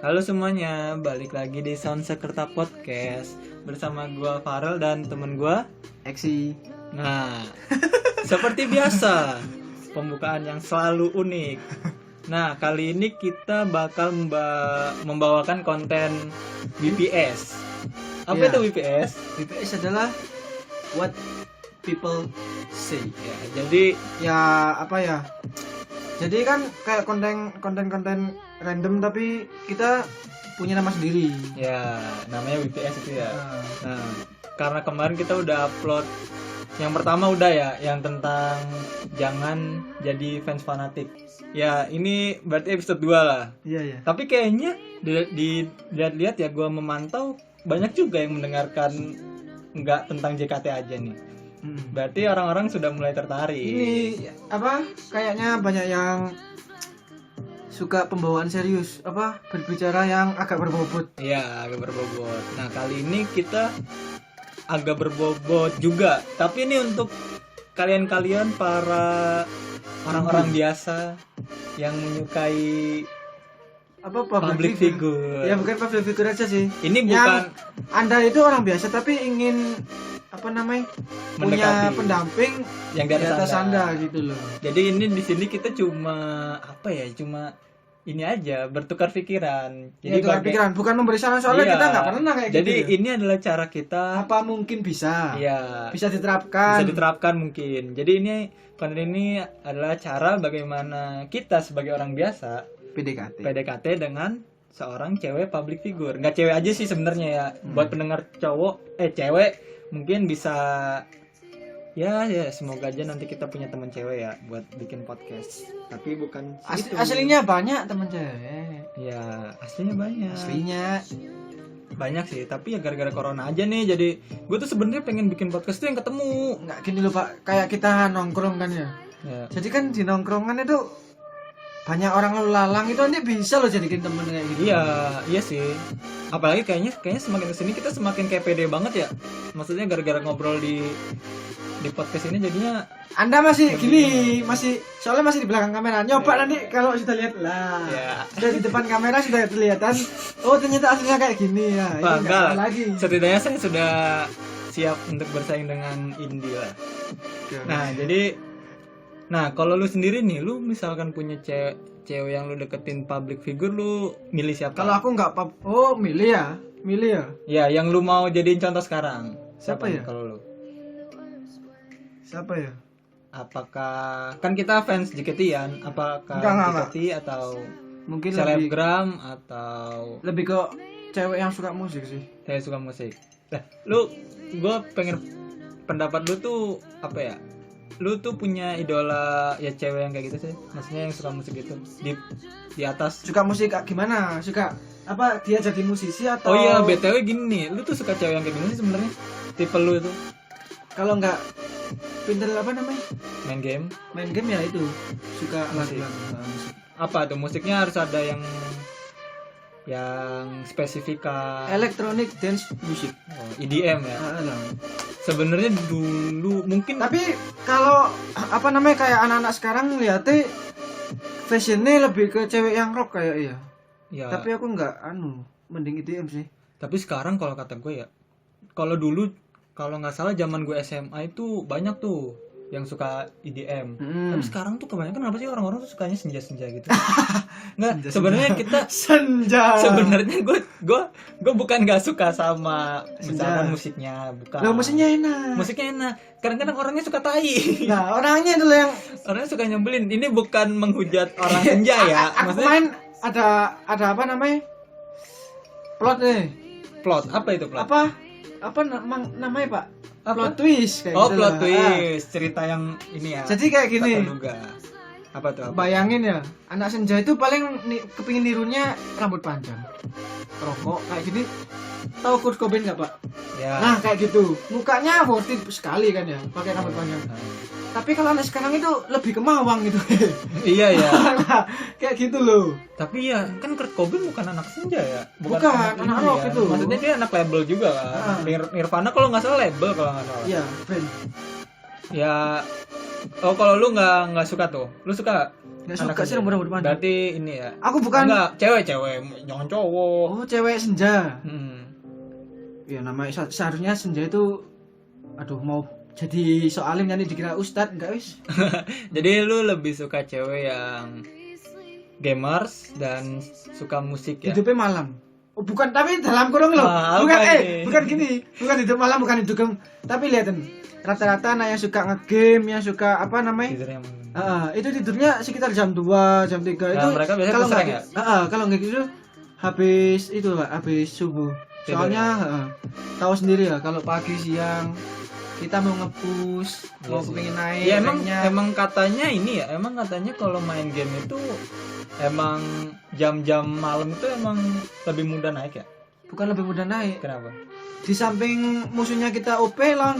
Halo semuanya, balik lagi di Sound Sekerta Podcast bersama gua Farel dan temen gua. Eksi. Nah, seperti biasa, pembukaan yang selalu unik. Nah, kali ini kita bakal membawakan konten WPS. Apa Iya. itu WPS? BPS adalah what people say. Ya, jadi Ya apa ya? Jadi kan kayak konten random tapi kita punya nama sendiri. ya namanya WPS itu ya. Nah, Nah, karena kemarin kita udah upload yang pertama udah ya, yang tentang jangan jadi fans fanatik. Ya, ini berarti episode 2 lah. iya ya. Tapi kayaknya dilihat-lihat ya, gua memantau banyak juga yang mendengarkan nggak tentang JKT aja nih. Berarti orang-orang sudah mulai tertarik. Ini apa? Kayaknya banyak yang suka pembawaan serius, apa berbicara yang agak berbobot. Iya, agak berbobot. Nah, kali ini kita agak berbobot juga. Tapi ini untuk kalian-kalian para orang-orang biasa yang menyukai Apa public figure. Ya bukan public figure aja sih. Ini Yang bukan Anda itu orang biasa tapi ingin apa namanya? Punya Mendekati. pendamping yang di atas Anda gitu loh. Jadi ini di sini kita cuma apa ya? Cuma ini aja bertukar pikiran. Jadi Jadi pikiran, bukan memberi saran soalnya Iya. kita nggak pernah kayak Jadi gitu. ini adalah cara kita. Apa mungkin bisa? Iya. Bisa diterapkan. Bisa diterapkan mungkin. Jadi ini konten ini adalah cara bagaimana kita sebagai orang biasa PDKT dengan seorang cewek public figure. Nggak cewek aja sih sebenarnya ya. Buat pendengar cewek mungkin bisa ya semoga aja nanti kita punya teman cewek ya buat bikin podcast. Tapi bukan itu. Aslinya banyak teman cewek. Ya, aslinya banyak. Aslinya Banyak sih, tapi ya gara-gara corona aja nih. Jadi gue tuh sebenarnya pengen bikin podcast tuh yang ketemu. nggak gini loh Pak, kayak kita nongkrong kan ya. Ya. Jadi kan di nongkrongan itu banyak orang lalu lalang itu nanti bisa loh jadiin temen kayak gitu. Iya sih. Apalagi kayaknya semakin kesini kita semakin kayak pede banget ya. Maksudnya gara-gara ngobrol di podcast ini jadinya Anda masih gini, masih soalnya masih di belakang kamera. Nyoba nanti kalau sudah lihat lah. ya. Sudah di depan kamera sudah kelihatan. Oh ternyata aslinya kayak gini ya. Ini Wah, nggak enggak apa lah. lagi. Setidaknya saya sudah siap untuk bersaing dengan Indi lah. Nah, kalau lu sendiri nih, lu misalkan punya cewek yang lu deketin public figure, lu milih siapa? Kalau aku nggak milih ya. Ya, yang lu mau jadiin contoh sekarang. Siapa nih ya? kalau lu? Siapa ya? Apakah kan kita fans JKT-an? Apakah Enggak. JKT atau Mungkin selebgram atau lebih ke cewek yang suka musik sih. saya suka musik? Nah, gue pengen pendapat lu tuh apa ya? Lu tuh punya idola ya cewek yang kayak gitu sih? Maksudnya yang suka musik gitu di atas. Suka musik gimana? Suka apa dia jadi musisi atau? Oh iya, BTW gini nih, lu tuh suka cewek yang kayak gimana sih sebenarnya? Tipe lu itu Kalau nggak pinter apa namanya? main game? Main game ya itu. Suka Musik. lagu musik. Apa tuh musiknya harus ada yang spesifik Electronic dance music. EDM ya. Lah. Sebenarnya dulu mungkin Tapi kalau apa namanya kayak anak-anak sekarang lihatnya fashionnya lebih ke cewek yang rock kayak iya. ya. Tapi aku nggak mending EDM sih. Tapi sekarang kalau kata gue ya, kalau dulu kalau nggak salah zaman gue SMA itu banyak tuh yang suka EDM. Tapi sekarang tuh kebanyakan apa sih orang-orang tuh sukanya senja-senja gitu. Nggak, sebenarnya kita senja. sebenarnya gue bukan nggak suka sama misalkan Senja. musiknya, bukan. Lah musiknya enak. Musiknya enak. Kadang-kadang orangnya suka tai. Nah, orangnya dulu yang Orangnya suka nyebelin. Ini bukan menghujat orang senja ya. aku main ada apa namanya? Plot nih. Plot. Apa itu plot? Apa namanya, Pak? Apa? Plot twist kayak Oh, gitu plot lah. twist. Cerita yang ini ya. Jadi kayak gini. tak terduga. Apa tuh? Apa? Bayangin ya, anak senja itu paling kepingin nirunya rambut panjang, rokok kayak gini. Tahu Kurt Cobain nggak Pak? Ya. Nah kayak gitu, mukanya worth it sekali kan ya, pakai rambut panjang. Tapi kalau anak sekarang itu lebih ke mawang gitu. Iya ya. Nah, kayak gitu loh. Tapi ya kan Kurt Cobain bukan anak senja ya. Bukan, anak ini rock ya. itu. Maksudnya dia anak label juga kan. Ah. Nirvana kalau nggak salah label kalau nggak salah. Iya, Ben. Ya Oh, kalau lu nggak suka tuh. Lu suka? Nggak Anak suka sih senja? rambut panjang. Berarti ini ya. Aku bukan. Enggak, cewek, jangan cowok. Oh, cewek senja. Hmm. Ya namanya seharusnya senja itu, aduh mau jadi soalin nanti dikira ustad enggak wis. Jadi lu lebih suka cewek yang gamers dan suka musik ya? Hidupnya malam. Oh, bukan, tapi dalam kurung loh. Ah, Bukan apa ini? bukan gini. Bukan hidup malam, bukan hidup tapi lihatin. Rata-rata anak yang suka ngegame, yang suka apa namanya? Tidur yang Itu tidurnya sekitar jam 2, jam 3 itu. mereka biasanya kalau sering nggak kalau nggak gitu habis itu Pak, habis subuh. Tidur. Soalnya tahu sendiri ya kalau pagi siang kita mau nge-push, Iya mau sih. kepengin naik. Ya ranknya. emang katanya ini ya, emang katanya kalau main game itu emang jam-jam malam itu emang lebih mudah naik ya? Bukan lebih mudah naik. Kenapa? Di samping musuhnya kita OP lawan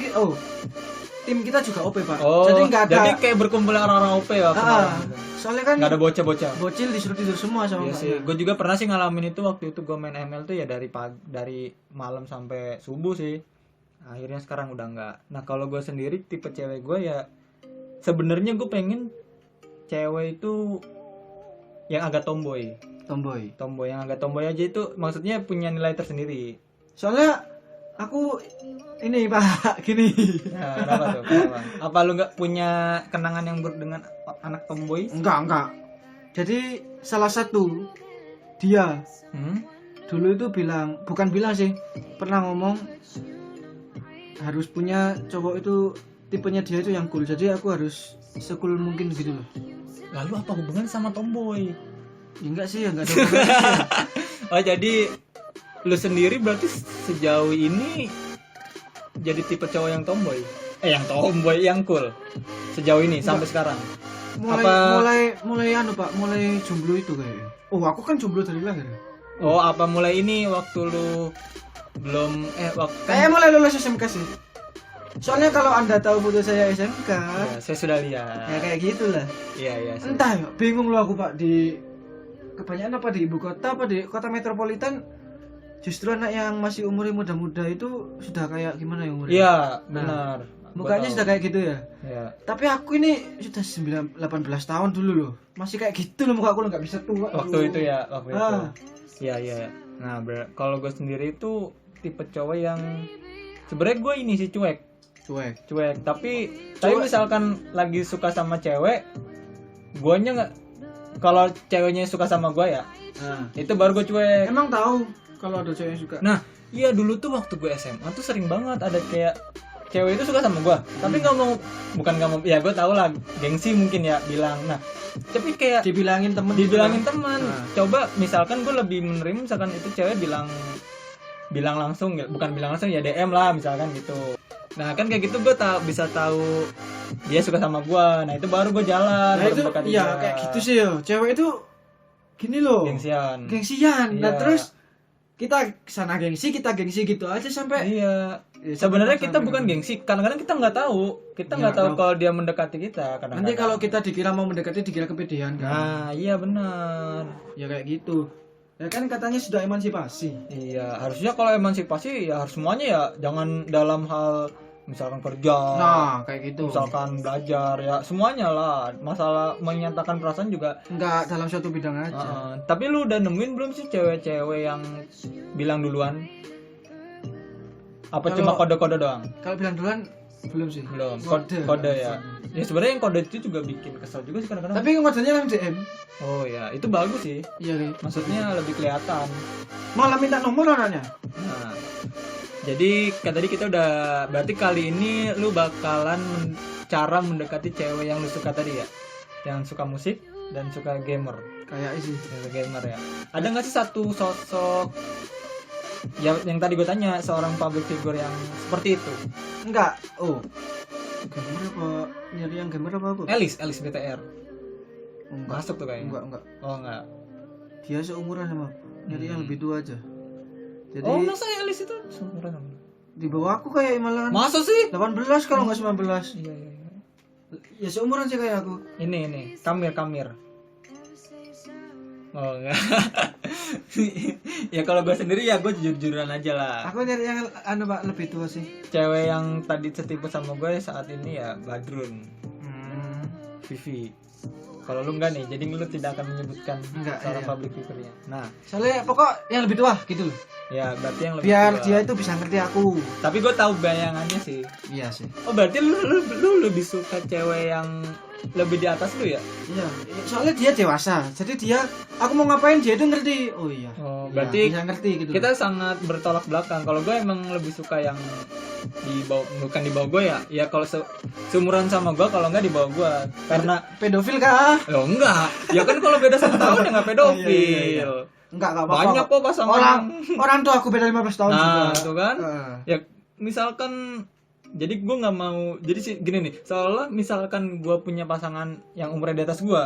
tim kita juga OP Pak. Oh, Jadi nggak ada. jadi kayak berkumpul orang-orang OP ya kemarin gitu. Soalnya kan Nggak ada bocah-bocah. bocil disuruh tidur semua sama Iya mbaknya. sih, gue juga pernah sih ngalamin itu waktu itu gue main ML tuh ya dari malam sampai subuh sih. Akhirnya sekarang udah nggak. Nah kalau gue sendiri tipe cewek gue ya sebenarnya gue pengen cewek itu yang agak tomboy yang agak tomboy aja, itu maksudnya punya nilai tersendiri. Soalnya aku ini Pak gini. Nah, kenapa tuh? Kenapa? Apa lu nggak punya kenangan yang dengan anak tomboy? Enggak. Jadi salah satu dia dulu itu bukan bilang sih, pernah ngomong harus punya cowok itu tipenya dia itu yang cool. Jadi aku harus secool mungkin gitu loh. Lalu apa hubungan sama tomboy? Ya enggak sih, enggak ada hubungannya sih ya. Oh jadi lu sendiri berarti sejauh ini jadi tipe cowok yang tomboy? Yang cool sejauh ini sampai sekarang? Mulai anu Pak, mulai jomblo itu kayaknya. Oh, aku kan jomblo dari lahir. Oh, apa mulai ini waktu lu belum Kayak mulai lulus SMK sih. Soalnya kalau Anda tahu foto saya SMK, ya, saya sudah lihat. ya kayak gitulah. Iya. Entah ya, bingung loh aku Pak, di kebanyakan apa di ibu kota apa di kota metropolitan justru anak yang masih umurnya muda-muda itu sudah kayak gimana ya umurnya? Iya, benar. Mukanya sudah kayak gitu ya. Iya. Tapi aku ini sudah 18 tahun dulu loh. Masih kayak gitu loh muka aku nggak bisa tua. Waktu itu. Ah. Iya. Nah, kalau gue sendiri itu tipe cowok yang sebenarnya gue ini sih cuek. Tapi misalkan lagi suka sama cewek, guanya nggak. Kalau ceweknya suka sama gue ya, itu baru gue cuek. Emang tahu kalau ada cewek yang suka. Nah, iya dulu tuh waktu gue SMA tuh sering banget ada kayak cewek itu suka sama gue, tapi nggak mau, ya gue tau lah, gengsi mungkin ya bilang. Nah, tapi kayak dibilangin temen. Coba misalkan gue lebih menerima misalkan itu cewek bilang langsung, bukan bilang langsung ya DM lah misalkan gitu. Nah kan kayak gitu gue bisa tahu dia suka sama gue. Nah itu baru gue jalan. Nah itu iya kayak gitu sih ya. Cewek itu gini loh. Gengsian. Nah terus kita kesana gengsi gitu aja sampai. Iya. Sebenarnya kita bukan gengsi. Kadang-kadang kita nggak tahu. Kita nggak tahu kalau dia mendekati kita. Nanti kalau kita dikira mau mendekati dikira kepedean kan. Nah iya benar. Ya kayak gitu. Ya kan katanya sudah emansipasi. Iya, harusnya kalau emansipasi ya harus semuanya ya, jangan dalam hal misalkan kerja. Nah, kayak gitu. Misalkan belajar ya, semuanya lah. Masalah menyatakan perasaan juga enggak dalam suatu bidang aja. Tapi lu udah nemuin belum sih cewek-cewek yang bilang duluan? Apa cuma kode-kode doang? Kalau bilang duluan belum sih. Belum. Kode ya. Ya sebenarnya yang kode itu juga bikin kesel juga sih kadang-kadang. Tapi ngodenya yang DM. Oh ya, itu bagus sih. Iya nih. Maksudnya lebih kelihatan. Malah minta nomor orangnya. Nah, jadi tadi kita udah, berarti kali ini lu bakalan cara mendekati cewek yang lu suka tadi ya, yang suka musik dan suka gamer. Kayak sih. Gamer ya. Ada nggak sih satu sosok ya yang tadi gue tanya, seorang public figure yang seperti itu? Enggak. Oh. Gamer apa? Nyari yang gamer apa? Elis BTR. Enggak. Masuk tuh kayaknya. Enggak. Oh enggak. Dia seumuran sama. Nyari yang lebih tua aja. Jadi masa Elis itu seumuran sama? Di bawah aku kayak malahan. Masa sih? 18 kalau enggak 19. Iya. Ya seumuran sih kayak aku. Ini Kamir. Oh enggak. Ya kalau gue sendiri ya gue jujur-jujuran aja lah. Aku nyari yang Pak lebih tua sih. Cewek yang tadi setipu sama gue saat ini ya Badrun. Vivi. Kalau lu enggak nih, jadi lu tidak akan menyebutkan Enggak, seorang iya. public figure-nya. Nah, Soalnya pokok yang lebih tua gitu loh. ya berarti yang lebih Biar tua. dia itu bisa ngerti aku. Tapi gue tahu bayangannya sih. Iya sih. Oh berarti lu lebih suka cewek yang lebih di atas lu ya? Iya. Soalnya dia dewasa. Jadi dia aku mau ngapain dia itu ngerti. Oh iya. Oh Iya, berarti bisa ngerti gitu. kita sangat bertolak belakang. Kalau gue emang lebih suka yang di bawah, bukan di bawah gue ya. Ya kalau seumuran sama gue, kalau enggak di bawah gue. Karena pedofil kah? oh enggak. Ya kan kalau beda 1 tahun ya enggak pedofil. Iya. Enggak apa-apa. Banyak kok pasangan Orang tua aku beda 15 tahun juga. Nah, itu kan. Heeh. Ya misalkan jadi gue nggak mau jadi sih gini nih, seolah misalkan gue punya pasangan yang umurnya di atas gue,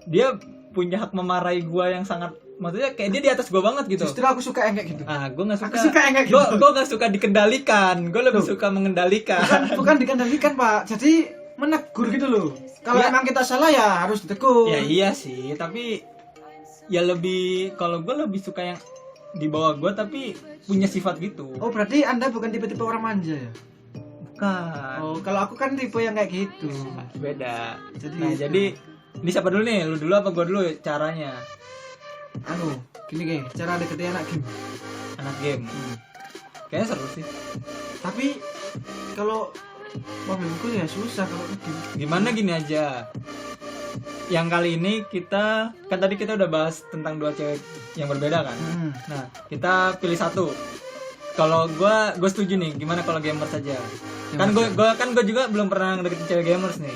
dia punya hak memarahi gue yang sangat, maksudnya kayak dia di atas gue banget gitu. Justru aku suka yang kayak gitu. Ah, gue nggak suka. Aku suka yang kayak gitu. Gue nggak suka dikendalikan. Gue lebih suka mengendalikan. Bukan dikendalikan, Pak. Jadi menegur gitu loh. Kalau Ya. emang kita salah ya harus ditegur. Ya iya sih, tapi ya lebih, kalau gue lebih suka yang di bawah gue tapi punya sifat gitu. Oh, berarti Anda bukan tipe-tipe orang manja ya? Bukan. Oh, kalau aku kan tipe yang kayak gitu. Beda. Jadi Nah, jadi ini siapa dulu nih? Lu dulu apa gue dulu caranya? Gini kayak cara deketin anak game. Anak game. Kayaknya seru sih. Tapi kalau menurutku ya susah kalau game. Gimana gini aja. Yang kali ini kita kan tadi kita udah bahas tentang 2 cewek yang berbeda kan. Nah, kita pilih satu. Kalau gue setuju nih. Gimana kalau gamers saja? Kan gue juga belum pernah deketin cewek gamers nih.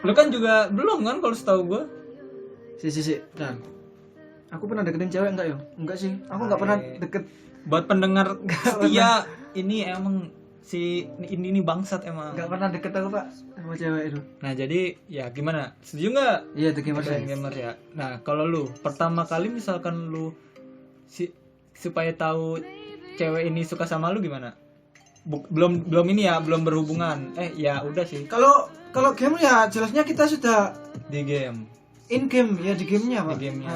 Lu kan juga belum kan kalau setahu gue. Si. Dan aku pernah deketin cewek enggak ya? Enggak sih. Aku enggak pernah deket. Buat pendengar setia, ini emang ini bangsat emang. Enggak pernah deket aku, Pak, sama cewek itu. Nah, jadi ya gimana? Setuju nggak? Iya, The Gamers. Gamers ya. Nah, kalau lu pertama kali misalkan lu supaya tahu cewek ini suka sama lu gimana? Belum ini ya, belum berhubungan. Ya udah sih. Kalau game ya jelasnya kita sudah Di game. in game ya, di gamenya, Pak. Di gamenya.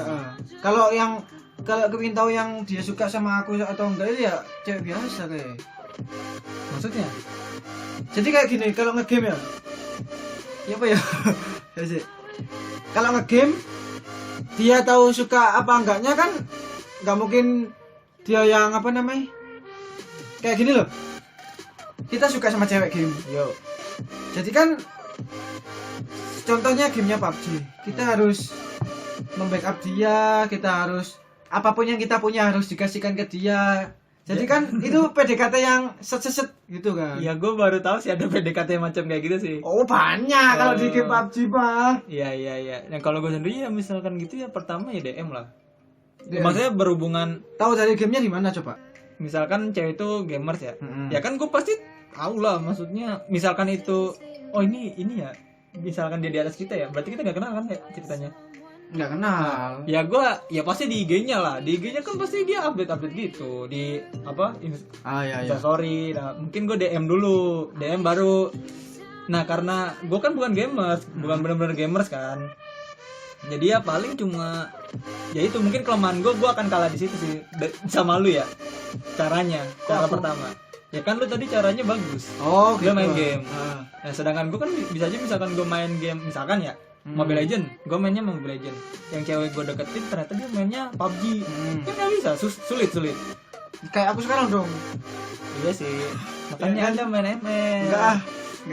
Kalau kepingin tahu yang dia suka sama aku atau enggak itu ya cewek biasa kayak. Maksudnya? Jadi kayak gini, kalau ngegame ya. Ya apa ya? Ya sih. Kalau ngegame dia tahu suka apa enggaknya kan enggak mungkin dia yang apa namanya? Kayak gini loh. Kita suka sama cewek game. Yo. Jadi kan contohnya gamenya PUBG. Kita harus membackup dia, kita harus apapun yang kita punya harus dikasihkan ke dia. Jadi kan itu PDKT yang set gitu kan. Ya gue baru tahu sih ada PDKT macam kayak gitu sih. Oh banyak kalau di game PUBG, Pak. Iya. Nah kalau gue sendiri ya misalkan gitu ya pertama ya DM lah. DM. Maksudnya berhubungan. Tahu dari gamenya di mana coba? Misalkan cewek itu gamers ya. Ya kan gue pasti tahu lah, maksudnya misalkan itu ini ya. Misalkan dia di atas kita ya, berarti kita nggak kenal kan ya ceritanya. Nggak kenal. Ya gue ya pasti di IG-nya lah. Di IG-nya kan pasti dia update gitu di apa? Iya. Sorry. Nah, mungkin gue DM dulu, DM baru. Nah, karena gue kan bukan gamers, bukan benar-benar gamers kan. Jadi ya paling cuma ya itu mungkin kelemahan gue akan kalah di situ sih sama lu ya. Cara pertama. Ya kan lu tadi caranya bagus. Oh, dia gitu. main game. Nah, sedangkan gue kan bisa aja misalkan gue main game misalkan ya Mobile Legend, gue mainnya Mobile Legend. Yang cewek gue deketin ternyata dia mainnya PUBG. Kan nggak bisa, sulit. Kayak aku sekarang dong. Iya sih. Makanya Ya, Anda main ML. Enggak.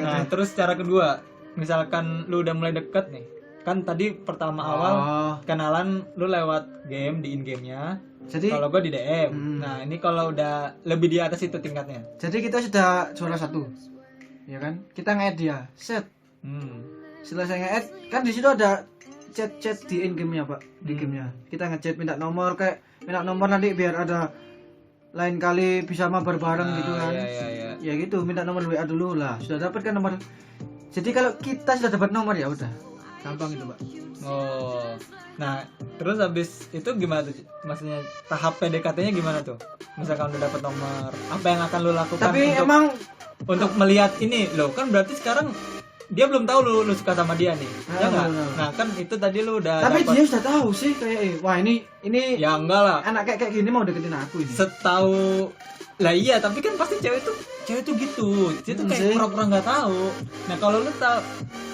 Nah, terus cara kedua, misalkan lu udah mulai deket nih. Kan tadi pertama awal kenalan lu lewat game di in-game-nya. Jadi kalau gue di DM. Nah, ini kalau udah lebih di atas itu tingkatnya. Jadi kita sudah juara 1. Ya kan? Kita nge-add dia. Set. Setelah saya nge-add, kan di situ ada chat di in-game-nya, Pak. Di game-nya. Kita nge-chat minta nomor nanti biar ada lain kali bisa mabar bareng gitu kan. Iya. Ya gitu, minta nomor WA dulu lah. Sudah dapat kan nomor. Jadi kalau kita sudah dapat nomor ya udah. Gampang itu, Pak. Oh. Nah, terus habis itu gimana tuh? Maksudnya tahap PDKT-nya gimana tuh? Misalkan udah dapat nomor, apa yang akan lu lakukan? Tapi emang untuk melihat ini loh, kan berarti sekarang dia belum tahu lu suka sama dia nih. Ya enggak? Nah, kan itu tadi lu udah tapi dapet. dia sudah tahu sih kayak wah ini ya enggak lah. Anak kayak gini mau deketin aku ini. Setahu lah iya, tapi kan pasti cewek itu cewek tuh gitu, dia tuh kayak pura-pura nggak tahu. Nah kalau lu tahu,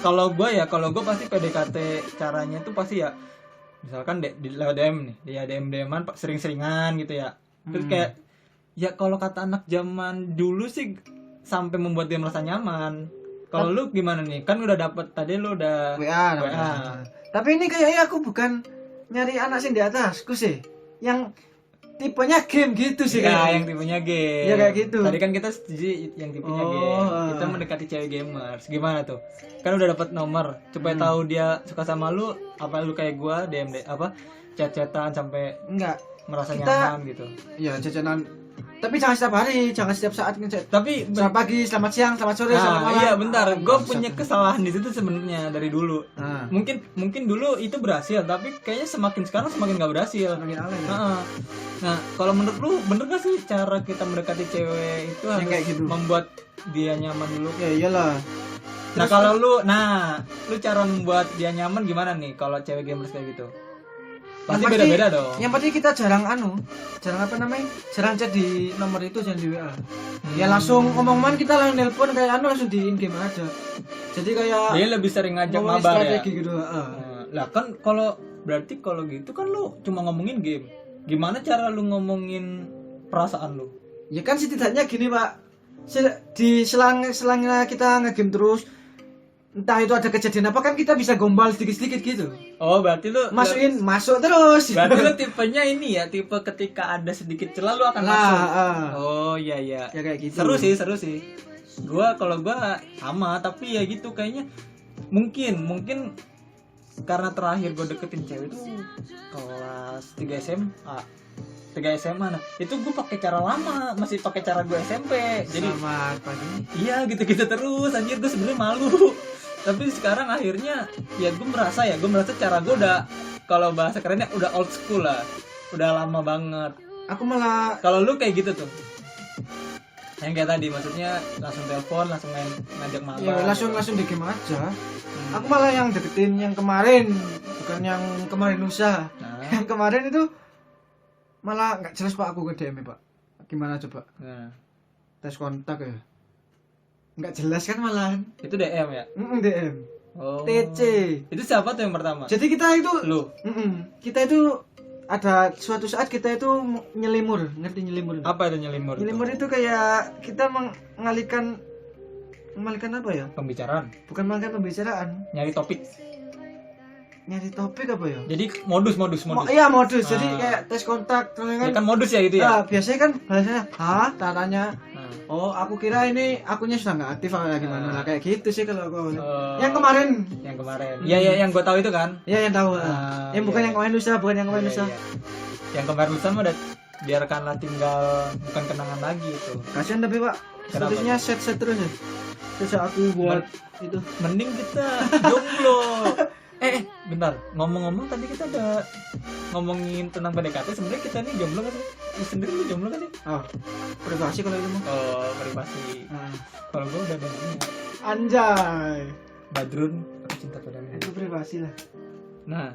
kalau gue pasti PDKT caranya tuh pasti ya, misalkan di lewat DM nih, dia DM-an sering-seringan gitu ya. Terus kayak ya kalau kata anak zaman dulu sih sampai membuat dia merasa nyaman. Kalau lu gimana nih? Kan udah dapet tadi lu udah WA. Tapi ini kayaknya aku bukan nyari anak sih di atasku sih. Yang tipenya game gitu sih ya, yang tipenya game. Ya kayak gitu. Tadi kan kita setuju yang tipenya game. Kita mendekati cewek gamers. Gimana tuh? Kan udah dapat nomor. Supaya tahu dia suka sama lu, apa lu kayak gua DM apa chat-chatan sampai enggak merasa nyaman gitu. Iya, chat-chatan. Tapi jangan setiap hari, jangan setiap saat ngechat. Tapi selamat pagi, selamat siang, selamat sore, selamat malam. Iya, bentar. Gue punya kesalahan di situ sebenarnya dari dulu. Mungkin dulu itu berhasil, tapi kayaknya semakin sekarang semakin nggak berhasil. Semakin alay. Ya? Nah, kalau menurut lu bener gak sih cara kita mendekati cewek itu harus kayak gitu, membuat dia nyaman dulu? Ya iyalah. Nah, kalau lu cara membuat dia nyaman gimana nih kalau cewek gamers kayak gitu? Pasti beda-beda dong. Yang penting kita jarang jarang chat di nomor itu, jangan di WA. Ya langsung ngomong-ngomongan, kita langsung nelpon kayak langsung di in game aja. Jadi kayak dia lebih sering ngajak mabar ya. Gitu. Lah kan kalau berarti kalau gitu kan lu cuma ngomongin game. Gimana cara lu ngomongin perasaan lu? Ya kan setidaknya gini, Pak. Di selangnya kita nge-game terus, entah itu ada kejadian apa kan kita bisa gombal sedikit-sedikit gitu. Oh, berarti lu masuk terus. Berarti lu tipenya ini ya, tipe ketika ada sedikit celah lu akan masuk. Oh, iya. Ya kayak gitu. Seru sih. Kalau gua sama, tapi ya gitu kayaknya mungkin karena terakhir gua deketin cewek itu kelas 3 SMA. 3 SMA nah. Itu gua pakai cara lama, masih pakai cara gua SMP. Jadi selamat pagi. Iya, gitu-gitu terus. Anjir, gua sebenarnya malu. Tapi sekarang akhirnya ya gue merasa cara gue udah, kalau bahasa kerennya udah old school lah, udah lama banget. Aku malah kalau lu kayak gitu tuh yang kayak tadi, maksudnya langsung telepon, langsung ngajak mabar ya, langsung di game aja. Aku malah yang deketin yang kemarin, bukan yang kemarin lusa. Yang kemarin itu malah nggak jelas Pak, aku ke DM Pak. Gimana coba? Tes kontak ya nggak jelas kan malahan. Itu DM ya? DM. Oh. TC. Itu siapa tuh yang pertama? Jadi kita itu lu. Kita itu ada suatu saat kita itu nyelimur. Ngerti nyelimur? Apa itu nyelimur? Nyelimur itu kayak kita mengalihkan apa ya? Pembicaraan. Bukan mengalihkan pembicaraan. Nyari topik apa ya? Jadi modus. Iya, modus. Jadi kayak tes kontak ya kan modus ya itu ya. Biasanya kan bahasanya, tanya. Oh, aku kira ini akunya sudah nggak aktif atau gimana lah, kayak gitu sih kalau aku. Yang kemarin. Iya, yang gue tahu itu kan. Iya, yang tahu. Yang bukan yang kemarin lusa, bukan yang kemarin lusa. Yang kemarin lusa mah udah biarkanlah tinggal, bukan kenangan lagi itu. Kasihan tapi Pak. Statusnya set terus ya. Terus aku buat itu. Mending kita jomblo. Bentar, ngomong-ngomong tadi kita ada ngomongin tentang PDKT, sebenarnya kita ini jomblo kan sih? Lu sendiri lu jomblo kan sih? Oh, privasi kalau itu mah. Oh, privasi. Kalau gue udah ada namanya. Anjay. Badrun, aku cinta padamu. Itu privasi lah. Nah,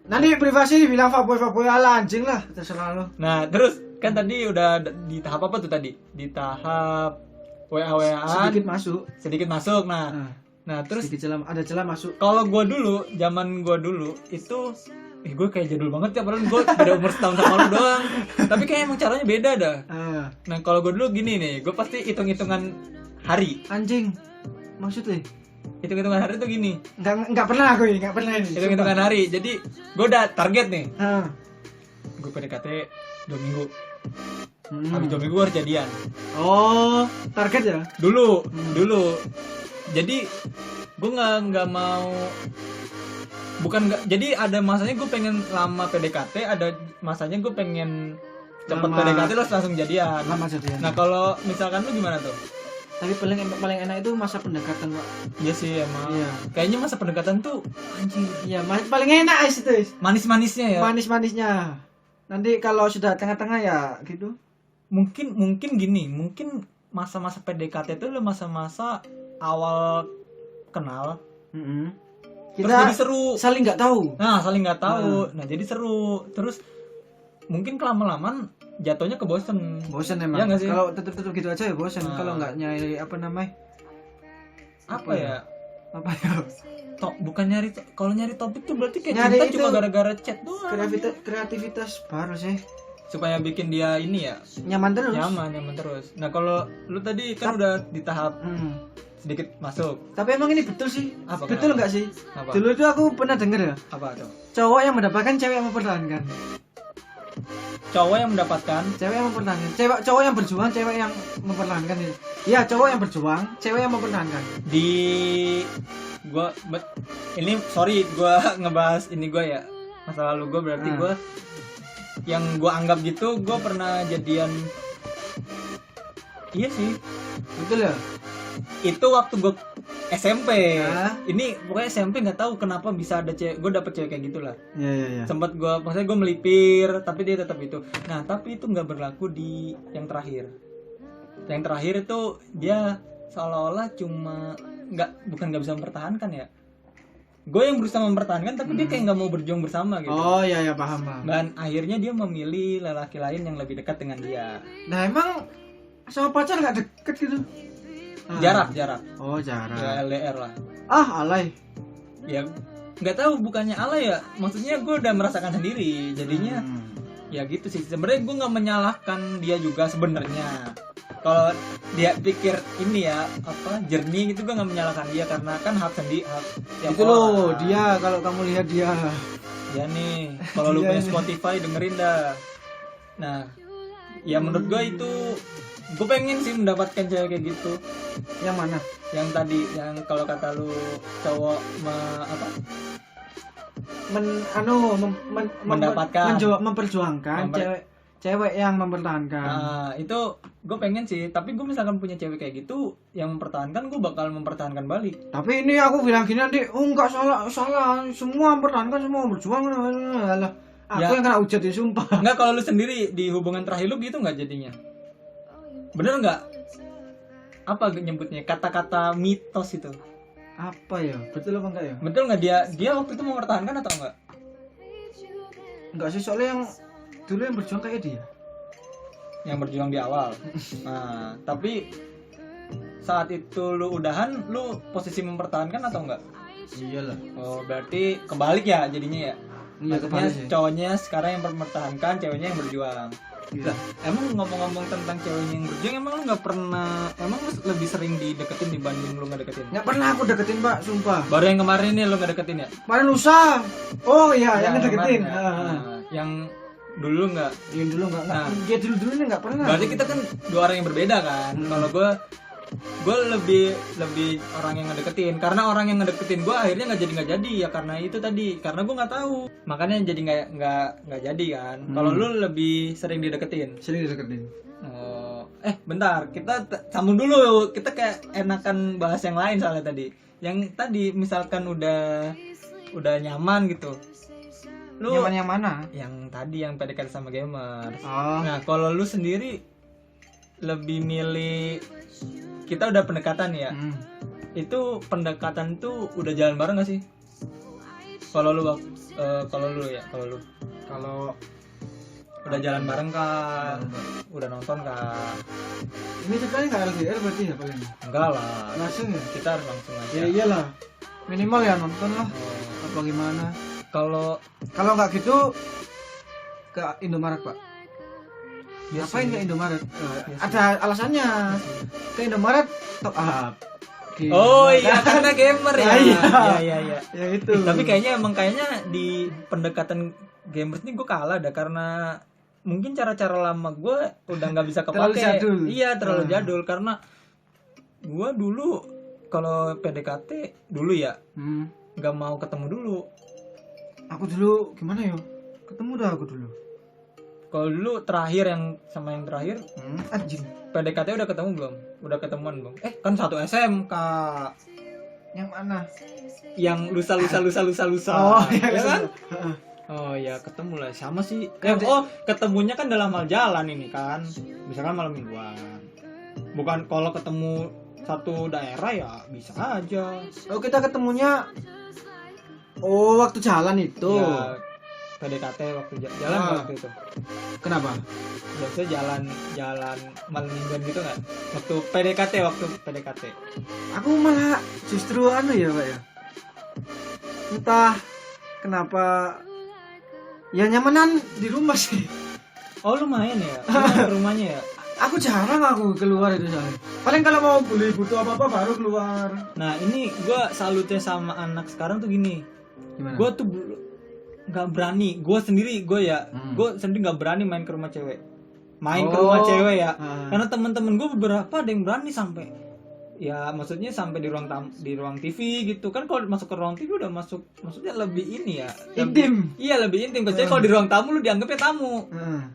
nanti privasi dibilang fuckboy ala anjing lah, terserah lo. Nah, terus kan tadi udah di tahap apa tuh tadi? Di tahap WA-WAan. Sedikit masuk. Nah, terus ada celah masuk. Kalau zaman gua dulu itu gue kayak jadul banget ya, padahal gue beda umur setahun sama lu doang. Tapi kayak emang caranya beda dah. Nah, kalau gue dulu gini nih, gue pasti hitung-hitungan hari. Anjing. Maksudnya? Hitung-hitungan hari tuh gini. Enggak pernah ini. Hitung-hitungan hari. Jadi, gue udah target nih. Gue PDKT 2 minggu. Habis 2 minggu gue harus jadian. Oh, target ya? Dulu. Jadi gue nggak mau, jadi ada masanya gue pengen lama PDKT, ada masanya gue pengen cepet PDKT terus langsung jadian. Lama jadian. Nah, kalau misalkan lu gimana tuh? Tapi paling enak itu masa pendekatan, Pak. Iya sih emang. Iya. Kayaknya masa pendekatan tuh anjir. Iya, paling enak itu. Manis-manisnya ya. Manis-manisnya. Nanti kalau sudah tengah-tengah ya gitu. Mungkin gini, mungkin masa-masa PDKT itu lo masa-masa awal kenal. Kita terus jadi seru. Saling nggak tahu. Nah, jadi seru. Terus mungkin kelama-lamaan jatuhnya ke bosen emang. Ya nggak sih? Kalau tetep gitu aja ya bosen. Nah. Kalau nggak nyari apa namanya? Apa ya? Bukan nyari, kalau nyari topik tuh berarti kayak nyari cinta itu, cuma gara-gara chat doang. Kreativitas baru sih. Supaya bikin dia ini ya nyaman terus. Nah kalau lu tadi kan udah di tahap sedikit masuk. Tapi emang ini betul sih. Apa, betul nggak sih? Apa? Dulu itu aku pernah denger ya. Apa tuh? Cowok yang mendapatkan, cewek yang mempertahankan. Cowok yang mendapatkan, cewek yang mempertahankan. Cowok yang berjuang, cewek yang mempertahankan. Iya, cowok yang berjuang, cewek yang mempertahankan. Ini sorry gua ngebahas ini gua ya. Masa lalu gua berarti gua yang gua anggap gitu, gua pernah jadian. Iya sih. Betul ya? Itu waktu gua SMP. Ini pokoknya SMP nggak tahu kenapa bisa ada cewek, gue dapet cewek kayak gitulah. Iya. Sempat maksudnya gue melipir, tapi dia tetap itu. Nah, tapi itu nggak berlaku di yang terakhir. Yang terakhir itu dia seolah-olah cuma bukan nggak bisa mempertahankan ya. Gue yang berusaha mempertahankan, tapi dia kayak nggak mau berjuang bersama gitu. Oh iya paham. Dan akhirnya dia memilih lelaki lain yang lebih dekat dengan dia. Nah emang sama pacar nggak deket gitu? Jarak. Oh jarak. Ya LDR lah. Alay. Ya nggak tahu, bukannya alay ya. Maksudnya gue udah merasakan sendiri. Jadinya ya gitu sih. Sebenarnya gue nggak menyalahkan dia juga sebenarnya. Kalau dia pikir ini ya jernih itu, gue nggak menyalahkan dia karena kan hak sendiri. Itu loh dia, kalau kamu lihat dia. Ya nih, kalau lu punya Spotify dengerin dah. Nah, ya menurut gue itu, gue pengen sih mendapatkan cewek kayak gitu. Yang mana? Yang tadi, yang kalau kata lu cowok mendapatkan, memperjuangkan, cewek yang mempertahankan. Nah, itu gue pengen sih. Tapi gue misalkan punya cewek kayak gitu yang mempertahankan, gue bakal mempertahankan balik. Tapi ini aku bilang gini nanti, enggak salah, semua mempertahankan, semua berjuang. Alah, aku yang kena hujat ya sumpah. Enggak, kalau lu sendiri di hubungan terakhir lu gitu nggak jadinya? Bener nggak? Apa nyebutnya? Kata-kata mitos itu. Apa ya? Betul apa enggak ya? Betul nggak dia waktu itu mempertahankan atau enggak? Enggak sih, soalnya yang dulu yang berjuang kayak dia. Yang berjuang di awal. Nah, tapi saat itu lu udahan, lu posisi mempertahankan atau enggak? Iyalah. Oh, berarti kebalik ya jadinya ya? Iya, maksudnya cowoknya sekarang yang mempertahankan, ceweknya yang berjuang. Iya. Lah, emang ngomong-ngomong tentang ceweknya yang berjuang, emang lu nggak pernah, emang lu lebih sering dideketin dibanding lu nggak deketin? Nggak pernah aku deketin pak, sumpah. Baru yang kemarin nih lu nggak deketin ya? Kemarin lusa. Oh iya, yang ngedeketin. Yang dulu nggak? Yang dulu nggak. Nah, dia dulu ini nggak pernah. Berarti kita kan dua orang yang berbeda kan? Kalau gue lebih orang yang ngedeketin, karena orang yang ngedeketin gue akhirnya nggak jadi ya karena itu tadi, karena gue nggak tahu, makanya jadi nggak jadi kan. Kalau lu lebih sering dideketin? Oh, bentar, kita sambung dulu, kita kayak enakan bahas yang lain soalnya tadi. Yang tadi misalkan udah nyaman gitu, lu nyaman yang mana? Yang tadi yang PDKT sama gamer. Oh. Nah kalau lu sendiri lebih milih, kita udah pendekatan ya. Itu pendekatan tuh udah jalan bareng gak sih? Kalau lu udah jalan bareng kah? Udah nonton kah? Ini sekali nggak LDR berarti ya paling? Enggak lah. Langsung ya? Kita harus langsung aja. Ya iyalah. Minimal ya nonton lah. Apa gimana? Kalau nggak gitu ke Indomaret pak. Ya ngapain ke Indomaret? Ada alasannya. Ke Indomaret top up. Oh iya, karena gamer ya. Iya. Ya itu. Tapi kayaknya di pendekatan gamers ini gue kalah dah, karena mungkin cara-cara lama gue udah nggak bisa kepake. Terlalu jadul, karena gue dulu kalau PDKT dulu ya nggak mau ketemu dulu. Aku dulu gimana ya? Ketemu dah aku dulu. Kalau dulu terakhir yang terakhir anjing. PDKT udah ketemu belum? Udah ketemuan belum? Kan satu SMK. Yang mana? Yang lusa. Oh iya kan? Oh ya, ketemu lah, sama sih. Ketemunya kan dalam hal jalan ini kan. Misalkan malam mingguan. Bukan kalau ketemu satu daerah ya bisa aja. Oh kita ketemunya waktu jalan itu. Ya, PDKT waktu jalan waktu itu. Kenapa? Biasanya jalan malam mingguan gitu nggak? Waktu PDKT. Aku malah justru anu ya Pak ya. Entah kenapa ya nyamanan di rumah sih. Oh lumayan ya, lumayan ke rumahnya ya. Aku jarang keluar itu soalnya. Paling kalau mau beli butuh apa baru keluar. Nah ini gue salutnya sama anak sekarang tuh gini. Gimana? Gue tuh nggak berani. Gue sendiri nggak berani main ke rumah cewek. Ke rumah cewek ya. Karena teman-teman gue beberapa ada yang berani sampai. Ya maksudnya sampai di ruang TV gitu kan. Kalau masuk ke ruang TV udah masuk, maksudnya lebih ini ya, intim. Iya lebih intim. Kecuali kalau di ruang tamu lu dianggapnya tamu.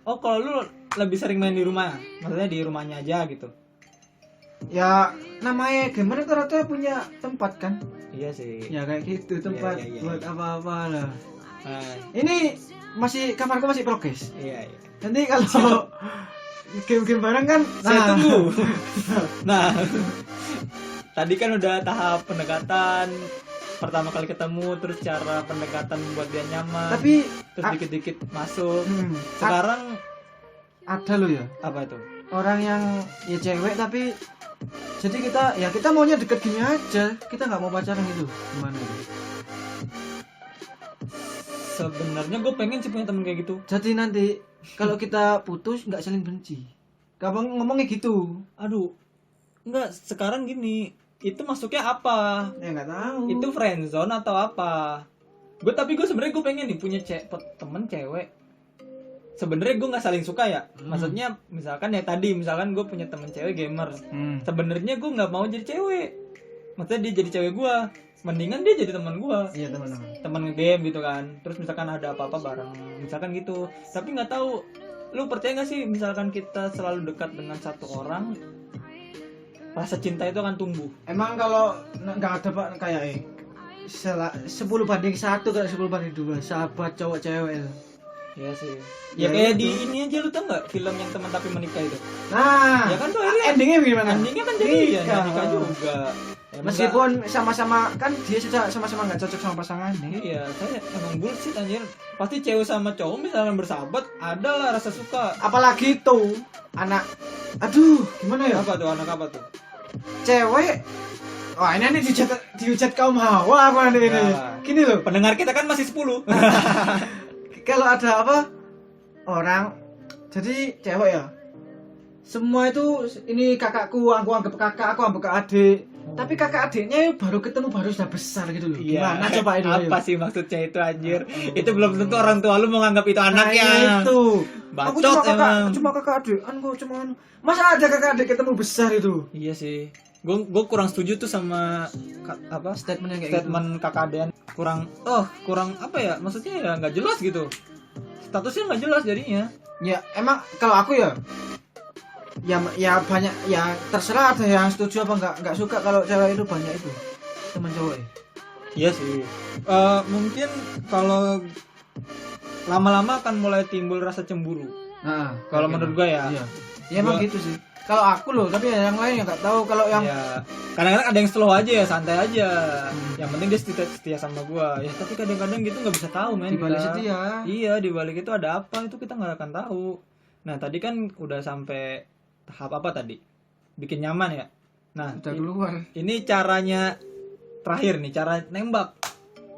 Oh kalau lu lebih sering main di rumah, maksudnya di rumahnya aja gitu. Ya namanya gamer rata-rata punya tempat kan. Iya sih. Ya kayak gitu tempat buat apa-apa lah. Ini kamarku masih progres. Iya. Nanti kalau game-game bareng kan saya tunggu. Nah tadi kan udah tahap pendekatan, pertama kali ketemu, terus cara pendekatan buat dia nyaman, tapi terus dikit-dikit masuk. Sekarang ada loh ya, apa itu, orang yang ya cewek tapi jadi kita maunya deket gini aja, kita nggak mau pacaran gitu. Gimana itu? Sebenarnya gue pengen sih punya temen kayak gitu. Jadi nanti kalau kita putus nggak saling benci. Kamu ngomongnya gitu. Aduh, enggak, sekarang gini, itu masuknya apa? Ya nggak tahu. Itu friendzone atau apa? Tapi gue sebenarnya gue pengen nih punya temen cewek. Sebenarnya gue nggak saling suka ya. Maksudnya misalkan gue punya temen cewek gamer. Sebenarnya gue nggak mau jadi cewek. Maksudnya dia jadi cewek gue. Mendingan dia jadi teman gue. Iya teman-teman. Teman game gitu kan. Terus misalkan ada apa-apa bareng, misalkan gitu. Tapi nggak tahu. Lu percaya nggak sih misalkan kita selalu dekat dengan satu orang, rasa cinta itu akan tumbuh. Emang kalau nggak ada Pak kayak 10 banding 1 kalau 10 banding 2 sahabat cowok cewek itu. Iya sih. Ya kayak di ini aja, lu tau nggak film yang Teman Tapi Menikah itu? Nah, ya kan tuh akhirnya endingnya gimana? Endingnya kan jadi ya nikah juga. Meskipun sama-sama kan dia sudah sama-sama nggak cocok sama pasangannya. Iya, saya emang bullshit anjir. Pasti cewek sama cowok misalnya bersahabat, ada lah rasa suka. Apalagi tuh anak, aduh gimana ya? Apa tuh? Cewek. Wah ini dihujat kaum hawa apa ini? Gini loh. Pendengar kita kan masih 10. Kalau ada apa orang jadi cewek ya, semua itu ini kakakku, aku anggap kakak, aku anggap adik. Tapi kakak adiknya baru ketemu baru sudah besar gitu loh. Gimana coba itu? Apa sih maksudnya itu anjir? Itu belum tentu orang tua lu mau nganggap itu anaknya. Itu. Bacot aku cuma kakak adik. Masa ada kakak adik ketemu besar itu? Iya sih. Gue kurang setuju tuh sama statement kayak statement kakak adean. Kurang apa ya? Maksudnya ya nggak jelas gitu. Statusnya nggak jelas jadinya. Ya emang kalau aku ya banyak ya terserah, ada yang setuju apa nggak suka kalau cewek itu banyak itu teman cowok. Iya sih. Mungkin kalau lama-lama akan mulai timbul rasa cemburu. Nah, kalau menurut gue ya. Iya. Ya emang gitu sih. Kalau aku loh, tapi yang lain yang nggak tahu. Kalau yang kadang-kadang ada yang slow aja ya, santai aja. Yang penting dia setia sama gua. Ya tapi kadang-kadang gitu nggak bisa tahu men. Di balik setia. Iya, di balik itu ada apa, itu kita nggak akan tahu. Nah tadi kan udah sampai tahap apa tadi? Bikin nyaman ya. Nah udah keluar. Ini caranya terakhir nih, cara nembak.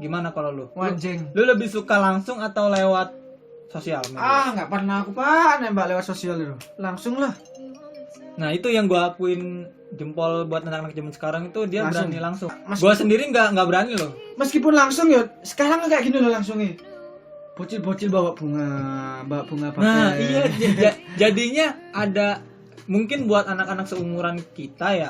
Gimana kalau lu? Wanjing. Lu lebih suka langsung atau lewat sosial media? Nggak pernah aku Pak nembak lewat sosial itu. Langsung lah. Nah itu yang gue akuin jempol buat anak-anak zaman sekarang itu dia langsung. Berani langsung. Gue sendiri nggak berani loh. Meskipun langsung ya sekarang kayak gini loh langsungnya. Bocil-bocil bawa bunga pakai. Nah iya jadinya ada mungkin buat anak-anak seumuran kita ya,